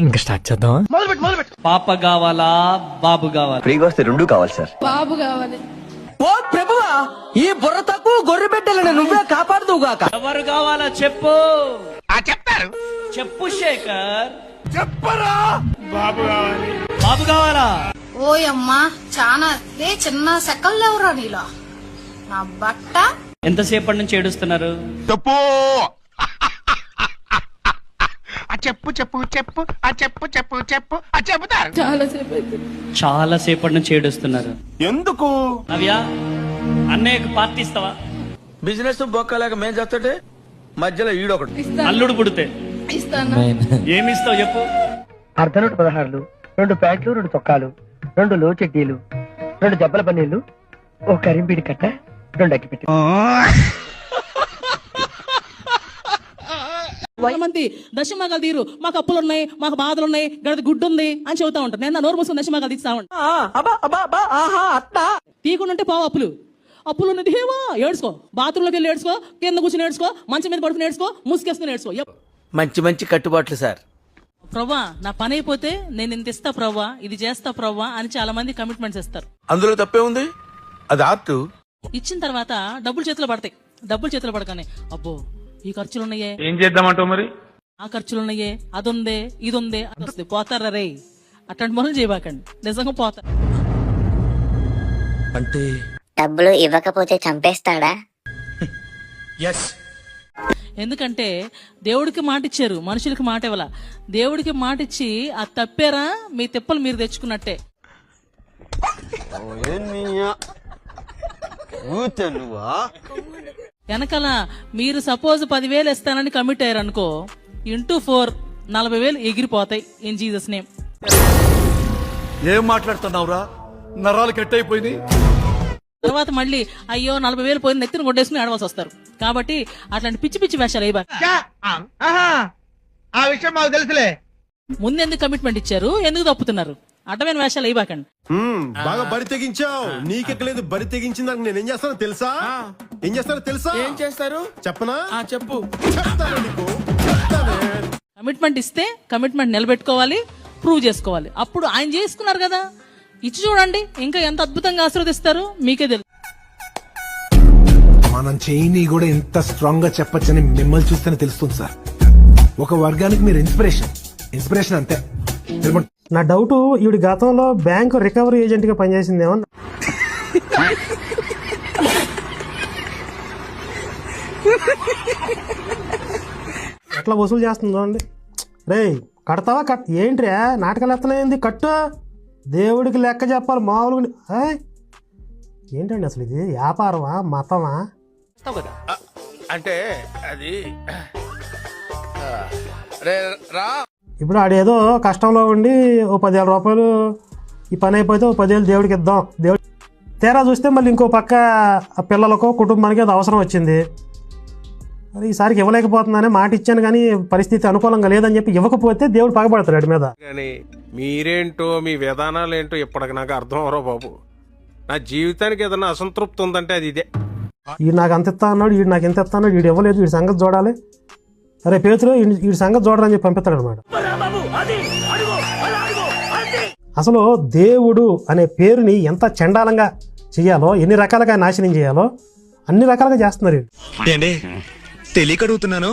ఇంకా స్టార్ట్ చేద్దాం. పాప కావాలా బాబు కావాలా? ఫ్రీగా వస్తే రెండు కావాలి సార్. బాబు కావాలి. ఓ ప్రభువా, ఈ బుర్ర తక్కువ గొర్రె బిడ్డలను నువ్వే కాపాడుదువుగాక. ఎవరు కావాలా చెప్పు. చెప్తారు. చెప్పు శేఖర్. చెప్పరా. బాబు కావాలి. బాబు కావాలా? ఓయమ్మా చానా చిన్న సెకల్ ఎవరా నీలో నా బట్ట. ఎంతసేపటి నుంచి ఏడుస్తున్నారు? చెప్పు. చెప్పు చెప్పు చెప్పు చెప్పు చెప్పు చెప్పు చెప్తారు. చాలా సేపటి నుంచి ఏడుస్తున్నారు. ఎందుకు? నవ్య, అన్నయ్యకు పార్టీ ఇస్తావా? బిజినెస్ బొక్కలేక మేం చేస్తుంటే మధ్యలో ఈడొకడు. అల్లుడు పుడితే ఇస్తాను. ఏమి ఇస్తావు చెప్పు. అర్ధనోటు 16, 2 ప్యాంట్లు, 2 చొక్కాలు, 2 లో చెడ్డీలు, 2 దెబ్బల పన్నీళ్లు, ఓ కరింపీడి కట్ట, 2 అగ్గిపెట్టి. మంది దశమాగాలు తీరు, మాకు అప్పులున్నాయి, మాకు బాధలున్నాయి, గడది గుడ్డు ఉంది అని చెబుతా ఉంటారు. నేను నోరు మూసుకుని దశమాగాలు తీస్తా ఉంటా. తీయకుండా పోవు అప్పులు ఉన్నది ఏమో ఏడ్చుకో, బాత్రూంలోకి వెళ్ళి ఏడ్చుకో, కింద కూర్చొని ఏడ్చుకో, మంచం మీద పడుకుని ఏడ్చుకో, ముసుకేసుకుని ఏడ్చుకో. మంచి మంచి కట్టుబాట్లు సార్. ప్రవ్వా నా పని అయిపోతే నేను ఇంత ఇస్తా ప్రవ్వా, ఇది చేస్తా ప్రవ్వా అని చాలా మంది కమిట్మెంట్స్ ఇస్తారు. అందులో తప్పే ఉంది, అది ఆర్ట్. ఇచ్చిన తర్వాత డబ్బులు చేతిలో పడతాయి. డబ్బులు చేతిలో పడగానే అబ్బో ఈ ఖర్చులున్నాయే, ఏం చేద్దామంటావు మరి? ఆ ఖర్చులున్నాయే, అది ఉందే, ఇది ఉందే అని వస్తుంది. పోతారా రే, అట్లాంటి పనులు చేయబాకండి, నిజంగా పోతారు. అంటే డబ్బులు ఇవ్వకపోతే చంపేస్తాడా? ఎందుకంటే దేవుడికి మాట ఇచ్చారు, మనుషులకి మాట ఇవ్వాల. దేవుడికి మాట ఇచ్చి అది తప్పారా మీ తిప్పలు మీరు తెచ్చుకున్నట్టే. వెనకాల మీరు సపోజ్ 10,000 ఇస్తానని కమిట్ అయ్యారు అనుకో, ఇంటూ 4 40,000 ఎగిరిపోతాయి. In Jesus name. ఏం మాట్లాడుతున్నావురా, నరాలు కట్ అయిపోయింది. తర్వాత మళ్ళీ అయ్యో 40,000 పోయిన నెత్తిని కొట్టేసుకుని ఆడవలసి వస్తారు. కాబట్టి అట్లాంటి పిచ్చి పిచ్చి వేషాలు అయ్యా. ఆ విషయం మాకు తెలుసులే. ముందెందుకు కమిట్మెంట్ ఇచ్చారు, ఎందుకు తప్పుతున్నారు? అడ్డమైన వేషాలు అయ్యబాకండి. బాగా బరి తెగించావు. నీకెక్కలేదు, బరి తెగించిందని నేనేం చేస్తానో తెలుసా? ఏం చేస్తానో తెలుసా? ఏం చేస్తారు చెప్పనా? చెప్పు. కమిట్మెంట్ ఇస్తే కమిట్మెంట్ నిలబెట్టుకోవాలి, ప్రూవ్ చేసుకోవాలి. అప్పుడు ఆయన చేసుకున్నారు కదా, ఇచ్చి చూడండి ఇంకా ఎంత అద్భుతంగా ఆశీర్వదిస్తారు మీకే తెలుసు. మనం చేయని కూడా ఎంత స్ట్రాంగ్ గా చెప్పొచ్చని మిమ్మల్ని చూస్తేనే తెలుస్తుంది సార్. ఒక వర్గానికి మీరు ఇన్స్పిరేషన్ అంతే. నా డౌట్, ఈవిడ గతంలో బ్యాంకు రికవరీ ఏజెంట్ గా పనిచేసిందేమో. ఎట్లా వసూలు చేస్తుందో అండి. రే కడతావా? ఏంట్రా నాటకాలు ఎత్తనేంది? కట్టు. దేవుడికి లెక్క చెప్పాలి మామూలుగా. ఏంటండి అసలు ఇది వ్యాపారమా మతమా? అంటే అది ఇప్పుడు ఆడేదో కష్టంలో ఉండి ఓ 10,000 రూపాయలు ఈ పని అయిపోతే ఓ 10,000 దేవుడికి ఇద్దాం. దేవుడు తేరా చూస్తే మళ్ళీ ఇంకో పక్క పిల్లలకో కుటుంబానికి అది అవసరం వచ్చింది. మరి ఈసారికి ఇవ్వలేకపోతుందనే మాట ఇచ్చాను, కానీ పరిస్థితి అనుకూలంగా లేదని చెప్పి ఇవ్వకపోతే దేవుడు పగబడతాడు వాడి మీద. మీరేంటో మీ విధానాలు ఏంటో ఇప్పటికి నాకు అర్థం అవరో బాబు. నా జీవితానికి ఏదైనా అసంతృప్తి ఉందంటే అది ఇదే. వీడు నాకు అంత ఇస్తా అన్నాడు, వీడు నాకు ఎంత ఇస్తా అన్నాడు, వీడు ఇవ్వలేదు, వీడి సంగతి చూడాలి. అరే పేతురు వీడి సంగతి చూడరని చెప్పి పంపిస్తాడు అనమాట. అసలు దేవుడు అనే పేరుని ఎంత చండాలంగా చెయ్యాలో, ఎన్ని రకాలుగా నాశనం చేయాలో అన్ని రకాలుగా చేస్తున్నారు. తెలియక అడుగుతున్నాను.